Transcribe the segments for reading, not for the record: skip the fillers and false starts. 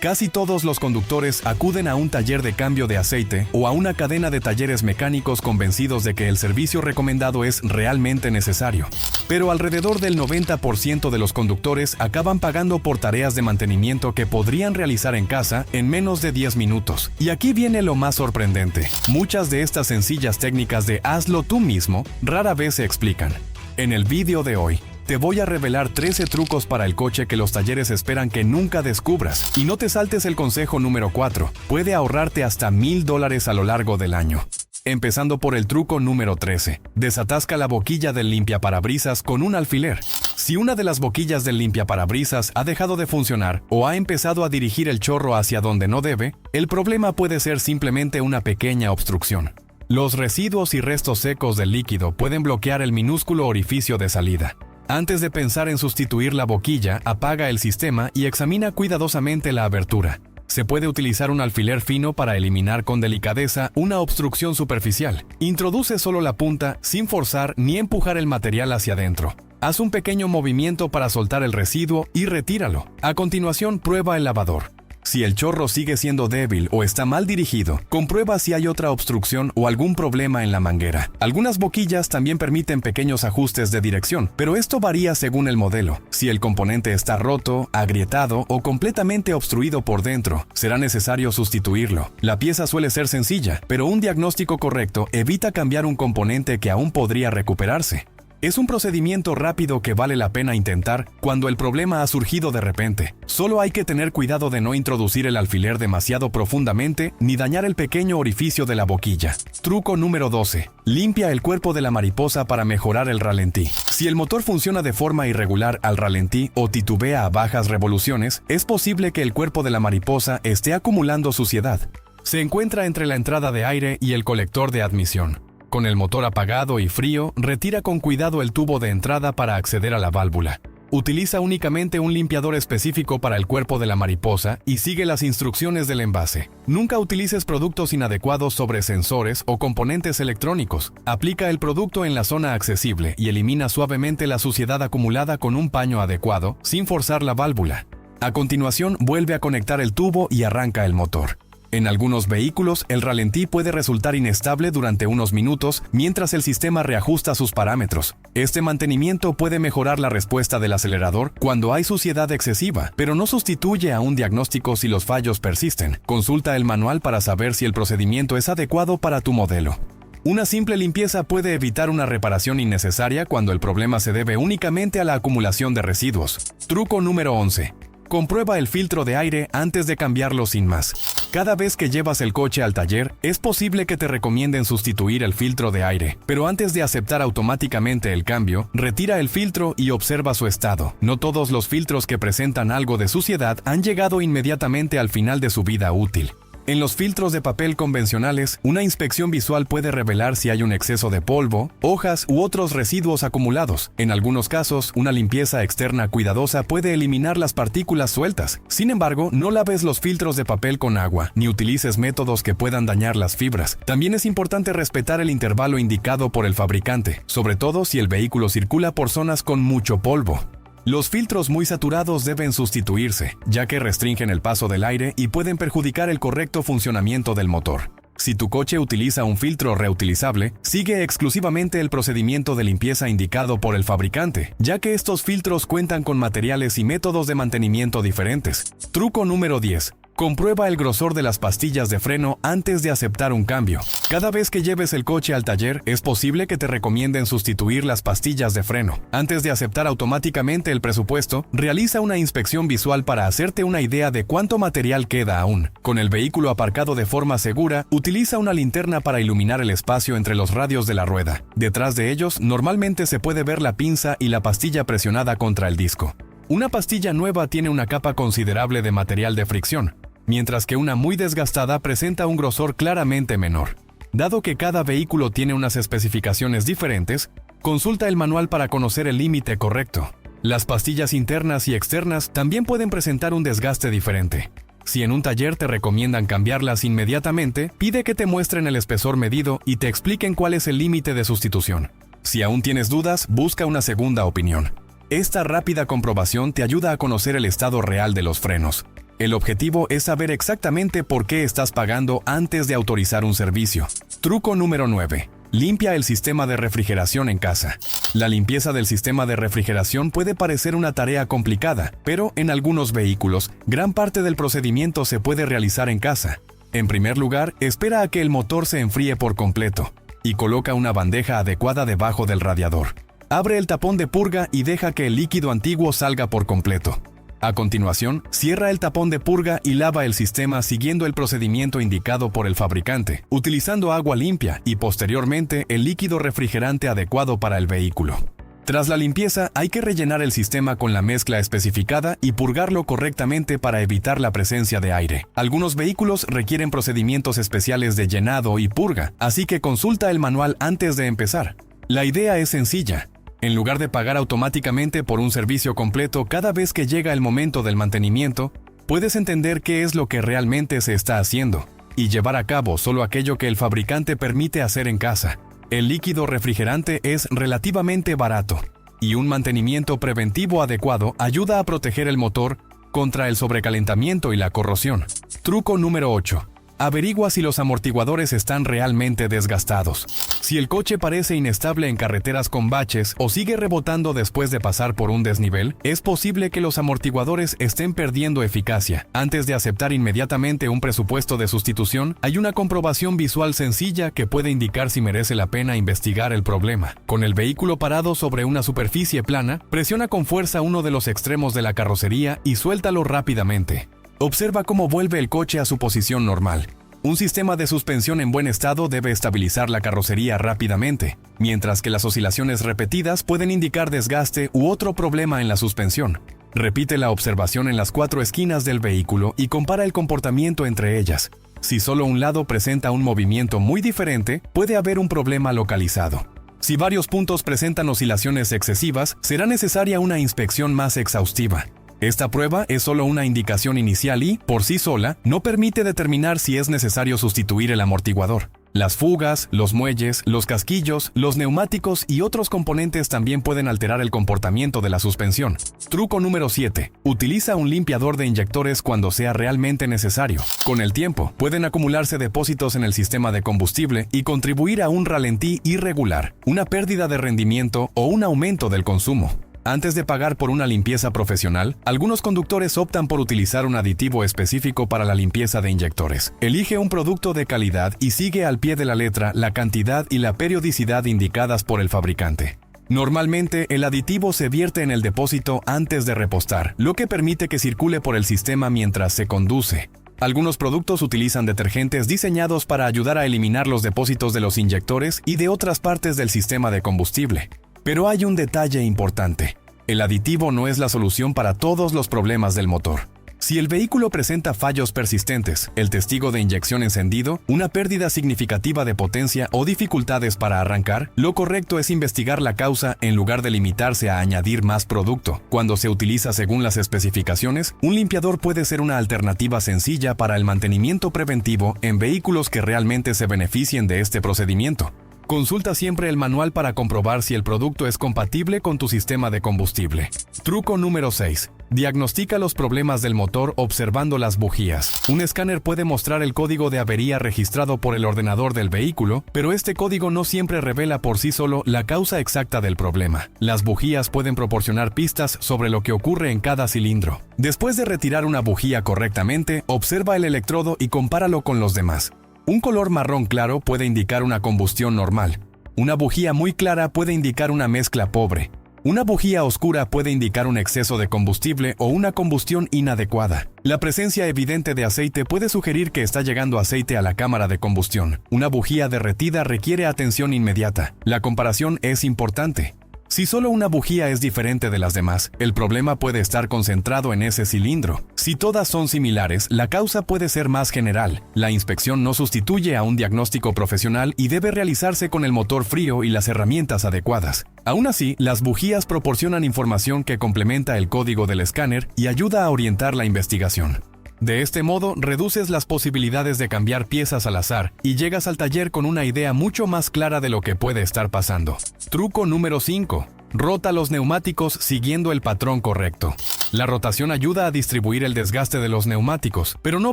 Casi todos los conductores acuden a un taller de cambio de aceite o a una cadena de talleres mecánicos convencidos de que el servicio recomendado es realmente necesario. Pero alrededor del 90% de los conductores acaban pagando por tareas de mantenimiento que podrían realizar en casa en menos de 10 minutos. Y aquí viene lo más sorprendente. Muchas de estas sencillas técnicas de hazlo tú mismo rara vez se explican. En el vídeo de hoy, te voy a revelar 13 trucos para el coche que los talleres esperan que nunca descubras. Y no te saltes el consejo número 4. Puede ahorrarte hasta $1000 a lo largo del año. Empezando por el truco número 13. Desatasca la boquilla del limpiaparabrisas con un alfiler. Si una de las boquillas del limpiaparabrisas ha dejado de funcionar o ha empezado a dirigir el chorro hacia donde no debe, el problema puede ser simplemente una pequeña obstrucción. Los residuos y restos secos del líquido pueden bloquear el minúsculo orificio de salida. Antes de pensar en sustituir la boquilla, apaga el sistema y examina cuidadosamente la abertura. Se puede utilizar un alfiler fino para eliminar con delicadeza una obstrucción superficial. Introduce solo la punta sin forzar ni empujar el material hacia adentro. Haz un pequeño movimiento para soltar el residuo y retíralo. A continuación, prueba el lavador. Si el chorro sigue siendo débil o está mal dirigido, comprueba si hay otra obstrucción o algún problema en la manguera. Algunas boquillas también permiten pequeños ajustes de dirección, pero esto varía según el modelo. Si el componente está roto, agrietado o completamente obstruido por dentro, será necesario sustituirlo. La pieza suele ser sencilla, pero un diagnóstico correcto evita cambiar un componente que aún podría recuperarse. Es un procedimiento rápido que vale la pena intentar cuando el problema ha surgido de repente. Solo hay que tener cuidado de no introducir el alfiler demasiado profundamente ni dañar el pequeño orificio de la boquilla. Truco número 12. Limpia el cuerpo de la mariposa para mejorar el ralentí. Si el motor funciona de forma irregular al ralentí o titubea a bajas revoluciones, es posible que el cuerpo de la mariposa esté acumulando suciedad. Se encuentra entre la entrada de aire y el colector de admisión. Con el motor apagado y frío, retira con cuidado el tubo de entrada para acceder a la válvula. Utiliza únicamente un limpiador específico para el cuerpo de la mariposa y sigue las instrucciones del envase. Nunca utilices productos inadecuados sobre sensores o componentes electrónicos. Aplica el producto en la zona accesible y elimina suavemente la suciedad acumulada con un paño adecuado, sin forzar la válvula. A continuación, vuelve a conectar el tubo y arranca el motor. En algunos vehículos, el ralentí puede resultar inestable durante unos minutos mientras el sistema reajusta sus parámetros. Este mantenimiento puede mejorar la respuesta del acelerador cuando hay suciedad excesiva, pero no sustituye a un diagnóstico si los fallos persisten. Consulta el manual para saber si el procedimiento es adecuado para tu modelo. Una simple limpieza puede evitar una reparación innecesaria cuando el problema se debe únicamente a la acumulación de residuos. Truco número 11. Comprueba el filtro de aire antes de cambiarlo sin más. Cada vez que llevas el coche al taller, es posible que te recomienden sustituir el filtro de aire, pero antes de aceptar automáticamente el cambio, retira el filtro y observa su estado. No todos los filtros que presentan algo de suciedad han llegado inmediatamente al final de su vida útil. En los filtros de papel convencionales, una inspección visual puede revelar si hay un exceso de polvo, hojas u otros residuos acumulados. En algunos casos, una limpieza externa cuidadosa puede eliminar las partículas sueltas. Sin embargo, no laves los filtros de papel con agua, ni utilices métodos que puedan dañar las fibras. También es importante respetar el intervalo indicado por el fabricante, sobre todo si el vehículo circula por zonas con mucho polvo. Los filtros muy saturados deben sustituirse, ya que restringen el paso del aire y pueden perjudicar el correcto funcionamiento del motor. Si tu coche utiliza un filtro reutilizable, sigue exclusivamente el procedimiento de limpieza indicado por el fabricante, ya que estos filtros cuentan con materiales y métodos de mantenimiento diferentes. Truco número 10. Comprueba el grosor de las pastillas de freno antes de aceptar un cambio. Cada vez que lleves el coche al taller, es posible que te recomienden sustituir las pastillas de freno. Antes de aceptar automáticamente el presupuesto, realiza una inspección visual para hacerte una idea de cuánto material queda aún. Con el vehículo aparcado de forma segura, utiliza una linterna para iluminar el espacio entre los radios de la rueda. Detrás de ellos, normalmente se puede ver la pinza y la pastilla presionada contra el disco. Una pastilla nueva tiene una capa considerable de material de fricción, mientras que una muy desgastada presenta un grosor claramente menor. Dado que cada vehículo tiene unas especificaciones diferentes, consulta el manual para conocer el límite correcto. Las pastillas internas y externas también pueden presentar un desgaste diferente. Si en un taller te recomiendan cambiarlas inmediatamente, pide que te muestren el espesor medido y te expliquen cuál es el límite de sustitución. Si aún tienes dudas, busca una segunda opinión. Esta rápida comprobación te ayuda a conocer el estado real de los frenos. El objetivo es saber exactamente por qué estás pagando antes de autorizar un servicio. Truco número 9. Limpia el sistema de refrigeración en casa. La limpieza del sistema de refrigeración puede parecer una tarea complicada, pero en algunos vehículos, gran parte del procedimiento se puede realizar en casa. En primer lugar, espera a que el motor se enfríe por completo y coloca una bandeja adecuada debajo del radiador. Abre el tapón de purga y deja que el líquido antiguo salga por completo. A continuación, cierra el tapón de purga y lava el sistema siguiendo el procedimiento indicado por el fabricante, utilizando agua limpia y posteriormente el líquido refrigerante adecuado para el vehículo. Tras la limpieza, hay que rellenar el sistema con la mezcla especificada y purgarlo correctamente para evitar la presencia de aire. Algunos vehículos requieren procedimientos especiales de llenado y purga, así que consulta el manual antes de empezar. La idea es sencilla. En lugar de pagar automáticamente por un servicio completo cada vez que llega el momento del mantenimiento, puedes entender qué es lo que realmente se está haciendo y llevar a cabo solo aquello que el fabricante permite hacer en casa. El líquido refrigerante es relativamente barato y un mantenimiento preventivo adecuado ayuda a proteger el motor contra el sobrecalentamiento y la corrosión. Truco número 8. Averigua si los amortiguadores están realmente desgastados. Si el coche parece inestable en carreteras con baches o sigue rebotando después de pasar por un desnivel, es posible que los amortiguadores estén perdiendo eficacia. Antes de aceptar inmediatamente un presupuesto de sustitución, hay una comprobación visual sencilla que puede indicar si merece la pena investigar el problema. Con el vehículo parado sobre una superficie plana, presiona con fuerza uno de los extremos de la carrocería y suéltalo rápidamente. Observa cómo vuelve el coche a su posición normal. Un sistema de suspensión en buen estado debe estabilizar la carrocería rápidamente, mientras que las oscilaciones repetidas pueden indicar desgaste u otro problema en la suspensión. Repite la observación en las 4 esquinas del vehículo y compara el comportamiento entre ellas. Si solo un lado presenta un movimiento muy diferente, puede haber un problema localizado. Si varios puntos presentan oscilaciones excesivas, será necesaria una inspección más exhaustiva. Esta prueba es solo una indicación inicial y, por sí sola, no permite determinar si es necesario sustituir el amortiguador. Las fugas, los muelles, los casquillos, los neumáticos y otros componentes también pueden alterar el comportamiento de la suspensión. Truco número 7. Utiliza un limpiador de inyectores cuando sea realmente necesario. Con el tiempo, pueden acumularse depósitos en el sistema de combustible y contribuir a un ralentí irregular, una pérdida de rendimiento o un aumento del consumo. Antes de pagar por una limpieza profesional, algunos conductores optan por utilizar un aditivo específico para la limpieza de inyectores. Elige un producto de calidad y sigue al pie de la letra la cantidad y la periodicidad indicadas por el fabricante. Normalmente, el aditivo se vierte en el depósito antes de repostar, lo que permite que circule por el sistema mientras se conduce. Algunos productos utilizan detergentes diseñados para ayudar a eliminar los depósitos de los inyectores y de otras partes del sistema de combustible. Pero hay un detalle importante. El aditivo no es la solución para todos los problemas del motor. Si el vehículo presenta fallos persistentes, el testigo de inyección encendido, una pérdida significativa de potencia o dificultades para arrancar, lo correcto es investigar la causa en lugar de limitarse a añadir más producto. Cuando se utiliza según las especificaciones, un limpiador puede ser una alternativa sencilla para el mantenimiento preventivo en vehículos que realmente se beneficien de este procedimiento. Consulta siempre el manual para comprobar si el producto es compatible con tu sistema de combustible. Truco número 6. Diagnostica los problemas del motor observando las bujías. Un escáner puede mostrar el código de avería registrado por el ordenador del vehículo, pero este código no siempre revela por sí solo la causa exacta del problema. Las bujías pueden proporcionar pistas sobre lo que ocurre en cada cilindro. Después de retirar una bujía correctamente, observa el electrodo y compáralo con los demás. Un color marrón claro puede indicar una combustión normal. Una bujía muy clara puede indicar una mezcla pobre. Una bujía oscura puede indicar un exceso de combustible o una combustión inadecuada. La presencia evidente de aceite puede sugerir que está llegando aceite a la cámara de combustión. Una bujía derretida requiere atención inmediata. La comparación es importante. Si solo una bujía es diferente de las demás, el problema puede estar concentrado en ese cilindro. Si todas son similares, la causa puede ser más general. La inspección no sustituye a un diagnóstico profesional y debe realizarse con el motor frío y las herramientas adecuadas. Aún así, las bujías proporcionan información que complementa el código del escáner y ayuda a orientar la investigación. De este modo, reduces las posibilidades de cambiar piezas al azar y llegas al taller con una idea mucho más clara de lo que puede estar pasando. Truco número 5. Rota los neumáticos siguiendo el patrón correcto. La rotación ayuda a distribuir el desgaste de los neumáticos, pero no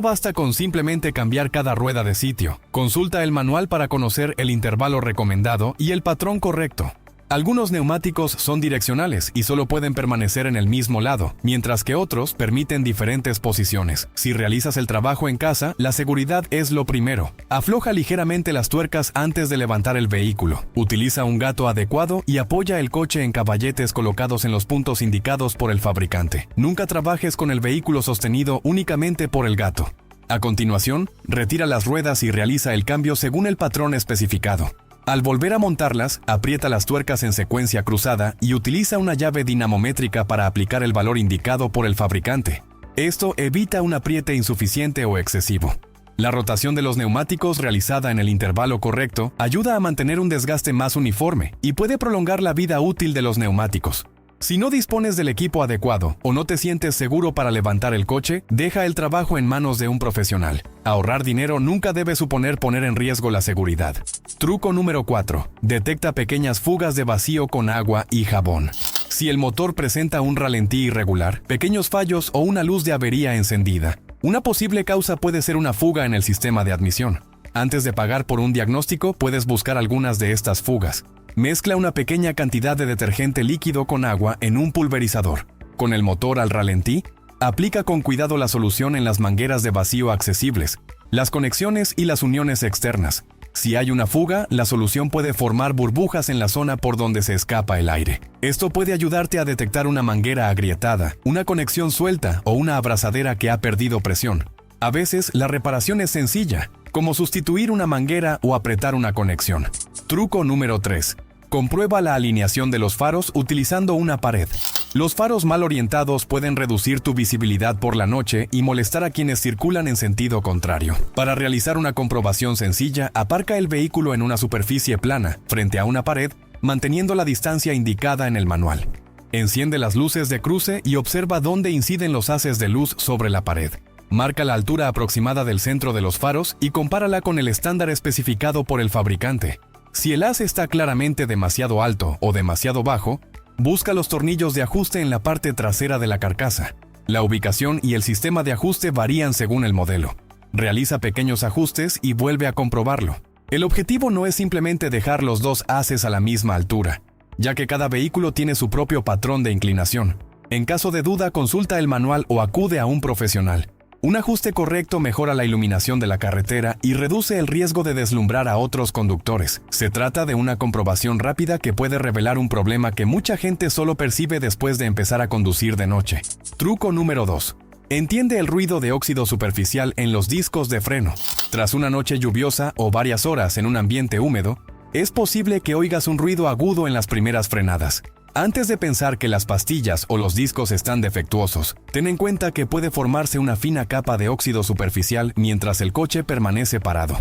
basta con simplemente cambiar cada rueda de sitio. Consulta el manual para conocer el intervalo recomendado y el patrón correcto. Algunos neumáticos son direccionales y solo pueden permanecer en el mismo lado, mientras que otros permiten diferentes posiciones. Si realizas el trabajo en casa, la seguridad es lo primero. Afloja ligeramente las tuercas antes de levantar el vehículo. Utiliza un gato adecuado y apoya el coche en caballetes colocados en los puntos indicados por el fabricante. Nunca trabajes con el vehículo sostenido únicamente por el gato. A continuación, retira las ruedas y realiza el cambio según el patrón especificado. Al volver a montarlas, aprieta las tuercas en secuencia cruzada y utiliza una llave dinamométrica para aplicar el valor indicado por el fabricante. Esto evita un apriete insuficiente o excesivo. La rotación de los neumáticos realizada en el intervalo correcto ayuda a mantener un desgaste más uniforme y puede prolongar la vida útil de los neumáticos. Si no dispones del equipo adecuado o no te sientes seguro para levantar el coche, deja el trabajo en manos de un profesional. Ahorrar dinero nunca debe suponer poner en riesgo la seguridad. Truco número 4. Detecta pequeñas fugas de vacío con agua y jabón. Si el motor presenta un ralentí irregular, pequeños fallos o una luz de avería encendida, una posible causa puede ser una fuga en el sistema de admisión. Antes de pagar por un diagnóstico, puedes buscar algunas de estas fugas. Mezcla una pequeña cantidad de detergente líquido con agua en un pulverizador. Con el motor al ralentí, aplica con cuidado la solución en las mangueras de vacío accesibles, las conexiones y las uniones externas. Si hay una fuga, la solución puede formar burbujas en la zona por donde se escapa el aire. Esto puede ayudarte a detectar una manguera agrietada, una conexión suelta o una abrazadera que ha perdido presión. A veces, la reparación es sencilla, como sustituir una manguera o apretar una conexión. Truco número 3. Comprueba la alineación de los faros utilizando una pared. Los faros mal orientados pueden reducir tu visibilidad por la noche y molestar a quienes circulan en sentido contrario. Para realizar una comprobación sencilla, aparca el vehículo en una superficie plana, frente a una pared, manteniendo la distancia indicada en el manual. Enciende las luces de cruce y observa dónde inciden los haces de luz sobre la pared. Marca la altura aproximada del centro de los faros y compárala con el estándar especificado por el fabricante. Si el haz está claramente demasiado alto o demasiado bajo, busca los tornillos de ajuste en la parte trasera de la carcasa. La ubicación y el sistema de ajuste varían según el modelo. Realiza pequeños ajustes y vuelve a comprobarlo. El objetivo no es simplemente dejar los dos haces a la misma altura, ya que cada vehículo tiene su propio patrón de inclinación. En caso de duda, consulta el manual o acude a un profesional. Un ajuste correcto mejora la iluminación de la carretera y reduce el riesgo de deslumbrar a otros conductores. Se trata de una comprobación rápida que puede revelar un problema que mucha gente solo percibe después de empezar a conducir de noche. Truco número 2. Entiende el ruido de óxido superficial en los discos de freno. Tras una noche lluviosa o varias horas en un ambiente húmedo, es posible que oigas un ruido agudo en las primeras frenadas. Antes de pensar que las pastillas o los discos están defectuosos, ten en cuenta que puede formarse una fina capa de óxido superficial mientras el coche permanece parado.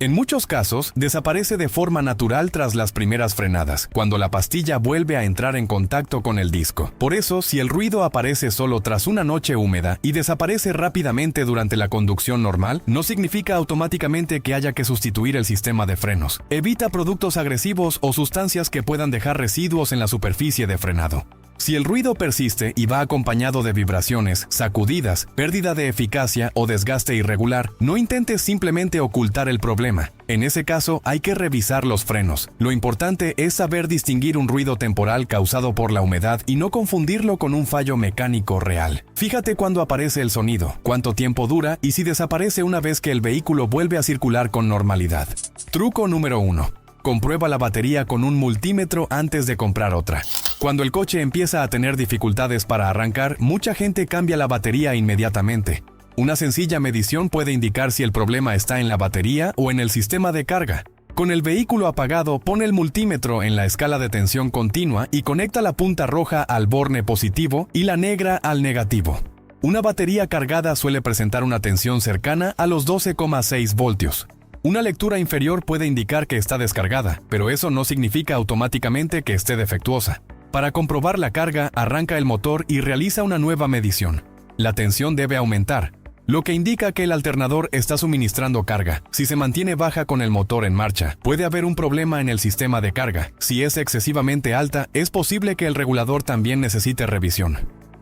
En muchos casos, desaparece de forma natural tras las primeras frenadas, cuando la pastilla vuelve a entrar en contacto con el disco. Por eso, si el ruido aparece solo tras una noche húmeda y desaparece rápidamente durante la conducción normal, no significa automáticamente que haya que sustituir el sistema de frenos. Evita productos agresivos o sustancias que puedan dejar residuos en la superficie de frenado. Si el ruido persiste y va acompañado de vibraciones, sacudidas, pérdida de eficacia o desgaste irregular, no intentes simplemente ocultar el problema. En ese caso, hay que revisar los frenos. Lo importante es saber distinguir un ruido temporal causado por la humedad y no confundirlo con un fallo mecánico real. Fíjate cuándo aparece el sonido, cuánto tiempo dura y si desaparece una vez que el vehículo vuelve a circular con normalidad. Truco número 1. Comprueba la batería con un multímetro antes de comprar otra. Cuando el coche empieza a tener dificultades para arrancar, mucha gente cambia la batería inmediatamente. Una sencilla medición puede indicar si el problema está en la batería o en el sistema de carga. Con el vehículo apagado, pon el multímetro en la escala de tensión continua y conecta la punta roja al borne positivo y la negra al negativo. Una batería cargada suele presentar una tensión cercana a los 12,6 voltios. Una lectura inferior puede indicar que está descargada, pero eso no significa automáticamente que esté defectuosa. Para comprobar la carga, arranca el motor y realiza una nueva medición. La tensión debe aumentar. lo que indica que el alternador está suministrando carga. Si se mantiene baja con el motor en marcha, puede haber un problema en el sistema de carga. Si es excesivamente alta, es posible que el regulador también necesite revisión.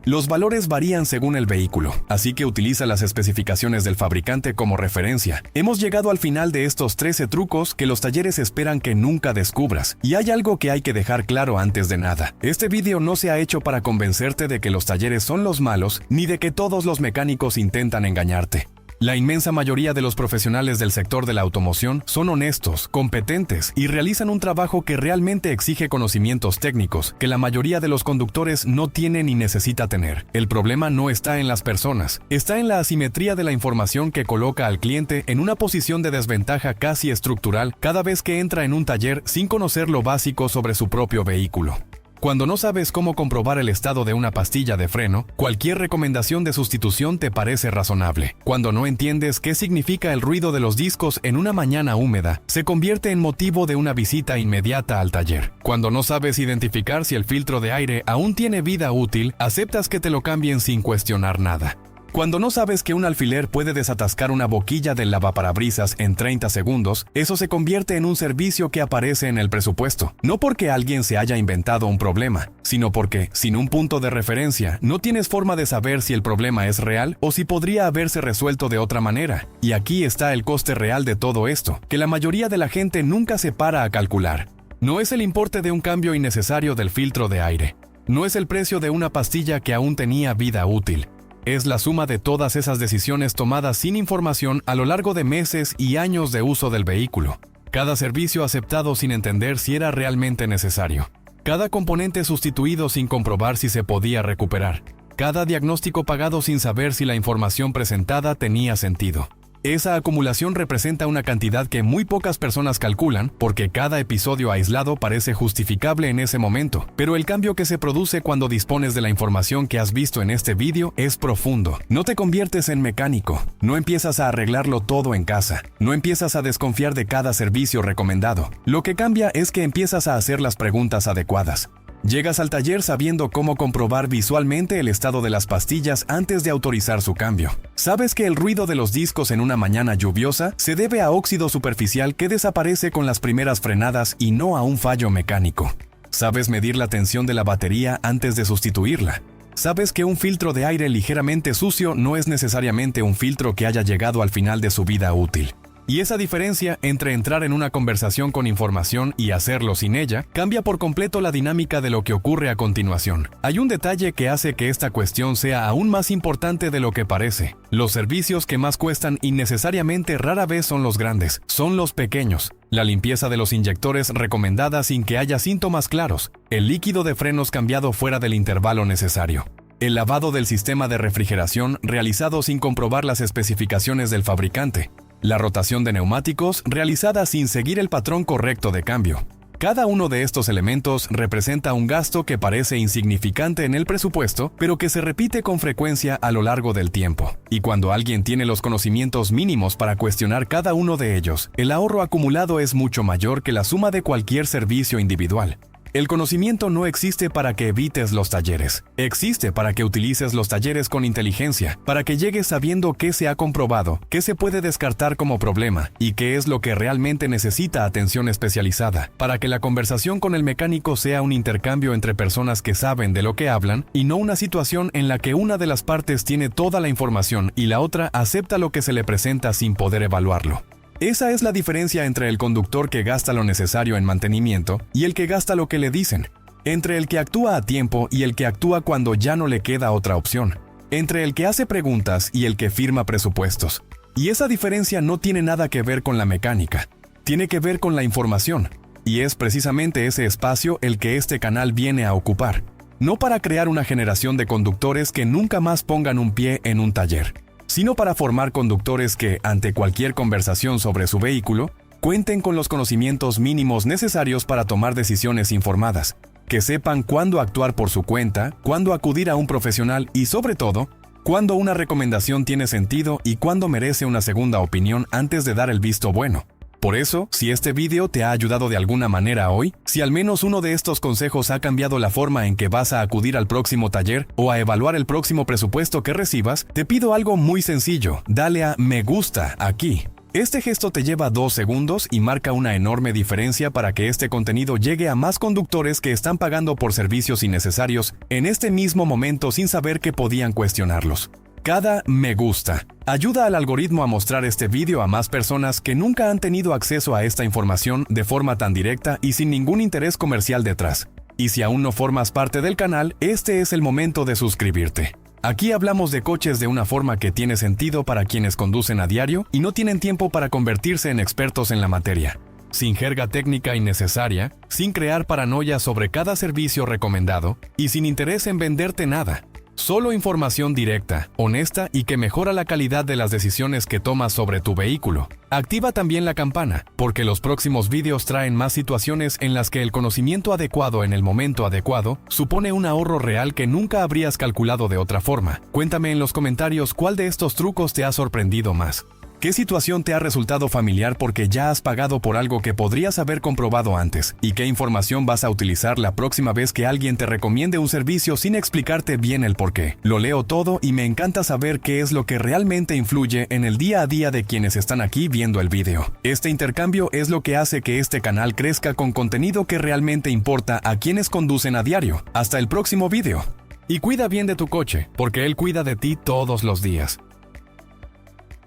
Los valores varían según el vehículo, así que utiliza las especificaciones del fabricante como referencia. Hemos llegado al final de estos 13 trucos que los talleres esperan que nunca descubras. Y hay algo que hay que dejar claro antes de nada. Este video no se ha hecho para convencerte de que los talleres son los malos, ni de que todos los mecánicos intentan engañarte. La inmensa mayoría de los profesionales del sector de la automoción son honestos, competentes y realizan un trabajo que realmente exige conocimientos técnicos que la mayoría de los conductores no tienen ni necesita tener. El problema no está en las personas, está en la asimetría de la información que coloca al cliente en una posición de desventaja casi estructural cada vez que entra en un taller sin conocer lo básico sobre su propio vehículo. Cuando no sabes cómo comprobar el estado de una pastilla de freno, cualquier recomendación de sustitución te parece razonable. Cuando no entiendes qué significa el ruido de los discos en una mañana húmeda, se convierte en motivo de una visita inmediata al taller. Cuando no sabes identificar si el filtro de aire aún tiene vida útil, aceptas que te lo cambien sin cuestionar nada. Cuando no sabes que un alfiler puede desatascar una boquilla del lavaparabrisas en 30 segundos, eso se convierte en un servicio que aparece en el presupuesto. No porque alguien se haya inventado un problema, sino porque, sin un punto de referencia, no tienes forma de saber si el problema es real o si podría haberse resuelto de otra manera. Y aquí está el coste real de todo esto, que la mayoría de la gente nunca se para a calcular. No es el importe de un cambio innecesario del filtro de aire. No es el precio de una pastilla que aún tenía vida útil. Es la suma de todas esas decisiones tomadas sin información a lo largo de meses y años de uso del vehículo. Cada servicio aceptado sin entender si era realmente necesario. Cada componente sustituido sin comprobar si se podía recuperar. Cada diagnóstico pagado sin saber si la información presentada tenía sentido. Esa acumulación representa una cantidad que muy pocas personas calculan porque cada episodio aislado parece justificable en ese momento, pero el cambio que se produce cuando dispones de la información que has visto en este vídeo es profundo. No te conviertes en mecánico, no empiezas a arreglarlo todo en casa, no empiezas a desconfiar de cada servicio recomendado. Lo que cambia es que empiezas a hacer las preguntas adecuadas. Llegas al taller sabiendo cómo comprobar visualmente el estado de las pastillas antes de autorizar su cambio. Sabes que el ruido de los discos en una mañana lluviosa se debe a óxido superficial que desaparece con las primeras frenadas y no a un fallo mecánico. Sabes medir la tensión de la batería antes de sustituirla. Sabes que un filtro de aire ligeramente sucio no es necesariamente un filtro que haya llegado al final de su vida útil. Y esa diferencia entre entrar en una conversación con información y hacerlo sin ella cambia por completo la dinámica de lo que ocurre a continuación. Hay un detalle que hace que esta cuestión sea aún más importante de lo que parece. Los servicios que más cuestan innecesariamente rara vez son los grandes, son los pequeños. La limpieza de los inyectores recomendada sin que haya síntomas claros. El líquido de frenos cambiado fuera del intervalo necesario. El lavado del sistema de refrigeración realizado sin comprobar las especificaciones del fabricante. La rotación de neumáticos realizada sin seguir el patrón correcto de cambio. Cada uno de estos elementos representa un gasto que parece insignificante en el presupuesto, pero que se repite con frecuencia a lo largo del tiempo. Y cuando alguien tiene los conocimientos mínimos para cuestionar cada uno de ellos, el ahorro acumulado es mucho mayor que la suma de cualquier servicio individual. El conocimiento no existe para que evites los talleres. Existe para que utilices los talleres con inteligencia, para que llegues sabiendo qué se ha comprobado, qué se puede descartar como problema y qué es lo que realmente necesita atención especializada, para que la conversación con el mecánico sea un intercambio entre personas que saben de lo que hablan y no una situación en la que una de las partes tiene toda la información y la otra acepta lo que se le presenta sin poder evaluarlo. Esa es la diferencia entre el conductor que gasta lo necesario en mantenimiento y el que gasta lo que le dicen, entre el que actúa a tiempo y el que actúa cuando ya no le queda otra opción, entre el que hace preguntas y el que firma presupuestos. Y esa diferencia no tiene nada que ver con la mecánica, tiene que ver con la información, y es precisamente ese espacio el que este canal viene a ocupar, no para crear una generación de conductores que nunca más pongan un pie en un taller, sino para formar conductores que, ante cualquier conversación sobre su vehículo, cuenten con los conocimientos mínimos necesarios para tomar decisiones informadas, que sepan cuándo actuar por su cuenta, cuándo acudir a un profesional y, sobre todo, cuándo una recomendación tiene sentido y cuándo merece una segunda opinión antes de dar el visto bueno. Por eso, si este video te ha ayudado de alguna manera hoy, si al menos uno de estos consejos ha cambiado la forma en que vas a acudir al próximo taller o a evaluar el próximo presupuesto que recibas, te pido algo muy sencillo: dale a me gusta aquí. Este gesto te lleva 2 segundos y marca una enorme diferencia para que este contenido llegue a más conductores que están pagando por servicios innecesarios en este mismo momento sin saber que podían cuestionarlos. Cada me gusta ayuda al algoritmo a mostrar este video a más personas que nunca han tenido acceso a esta información de forma tan directa y sin ningún interés comercial detrás. Y si aún no formas parte del canal, este es el momento de suscribirte. Aquí hablamos de coches de una forma que tiene sentido para quienes conducen a diario y no tienen tiempo para convertirse en expertos en la materia. Sin jerga técnica innecesaria, sin crear paranoia sobre cada servicio recomendado y sin interés en venderte nada. Solo información directa, honesta y que mejora la calidad de las decisiones que tomas sobre tu vehículo. Activa también la campana, porque los próximos vídeos traen más situaciones en las que el conocimiento adecuado en el momento adecuado supone un ahorro real que nunca habrías calculado de otra forma. Cuéntame en los comentarios cuál de estos trucos te ha sorprendido más. ¿Qué situación te ha resultado familiar porque ya has pagado por algo que podrías haber comprobado antes? ¿Y qué información vas a utilizar la próxima vez que alguien te recomiende un servicio sin explicarte bien el porqué? Lo leo todo y me encanta saber qué es lo que realmente influye en el día a día de quienes están aquí viendo el video. Este intercambio es lo que hace que este canal crezca con contenido que realmente importa a quienes conducen a diario. Hasta el próximo video. Y cuida bien de tu coche, porque él cuida de ti todos los días.